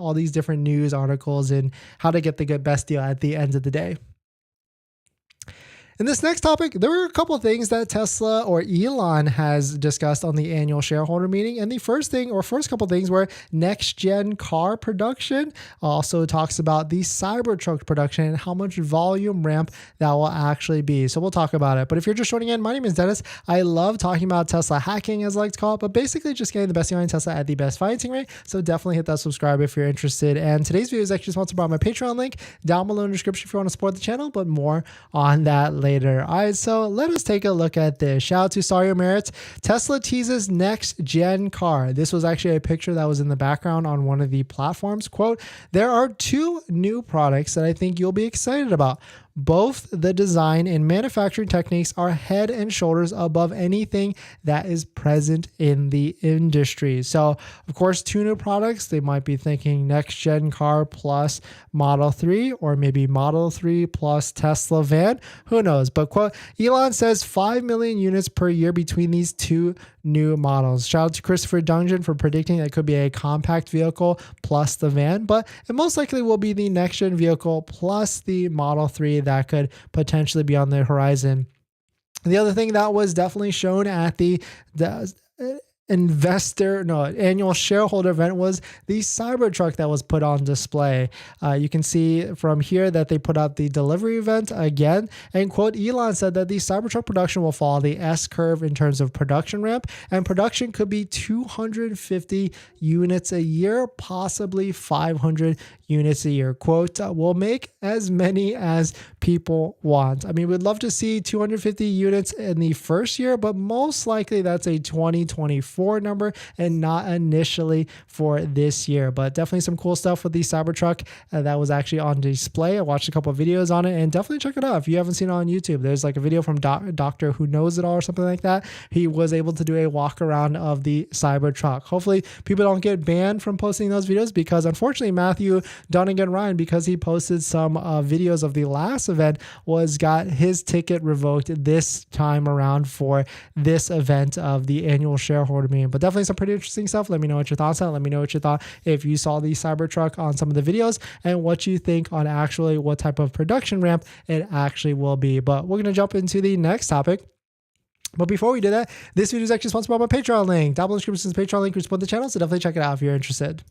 all these different news articles and how to get the best deal at the end of the day. In this next topic, there were a couple of things that Tesla or Elon has discussed on the annual shareholder meeting. And the first couple of things were next gen car production. Also talks about the Cybertruck production and how much volume ramp that will actually be. So we'll talk about it. But if you're just joining in, my name is Dennis. I love talking about Tesla hacking, as I like to call it, but basically just getting the best deal on Tesla at the best financing rate. So definitely hit that subscribe if you're interested. And today's video is actually sponsored by my Patreon link down below in the description if you want to support the channel, but more on that later. All right, so let us take a look at this. Shout out to Sawyer Merritt. Tesla teases next gen car. This was actually a picture that was in the background on one of the platforms. Quote, there are two new products that I think you'll be excited about. Both the design and manufacturing techniques are head and shoulders above anything that is present in the industry. So, of course, two new products. They might be thinking next gen car plus Model 3, or maybe Model 3 plus Tesla van. Who knows? But quote, Elon says 5 million units per year between these two new models. Shout out to Christopher Dungeon for predicting that it could be a compact vehicle plus the van, but it most likely will be the next gen vehicle plus the Model 3 that could potentially be on the horizon. The other thing that was definitely shown at the annual shareholder event was the Cybertruck that was put on display. You can see from here that they put out the delivery event again, and quote, Elon said that the Cybertruck production will follow the S curve in terms of production ramp, and production could be 250 units a year, possibly 500 units a year. Quote, we'll make as many as people want. I mean, we'd love to see 250 units in the first year, but most likely that's a 2024 number and not initially for this year. But definitely some cool stuff with the Cybertruck that was actually on display. I watched a couple of videos on it, and definitely check it out if you haven't seen it on YouTube. There's like a video from Doctor Who Knows It All or something like that. He was able to do a walk around of the Cybertruck. Hopefully people don't get banned from posting those videos, because unfortunately Matthew Dunnigan Ryan, because he posted some videos of the last event, got his ticket revoked this time around for this event of the annual shareholder meeting. But definitely some pretty interesting stuff. Let me know what your thoughts are. Let me know what you thought if you saw the Cybertruck on some of the videos, and what you think on actually what type of production ramp it actually will be. But we're going to jump into the next topic. But before we do that, this video is actually sponsored by my Patreon link. Down below in the description is the Patreon link to support the channel, so definitely check it out if you're interested.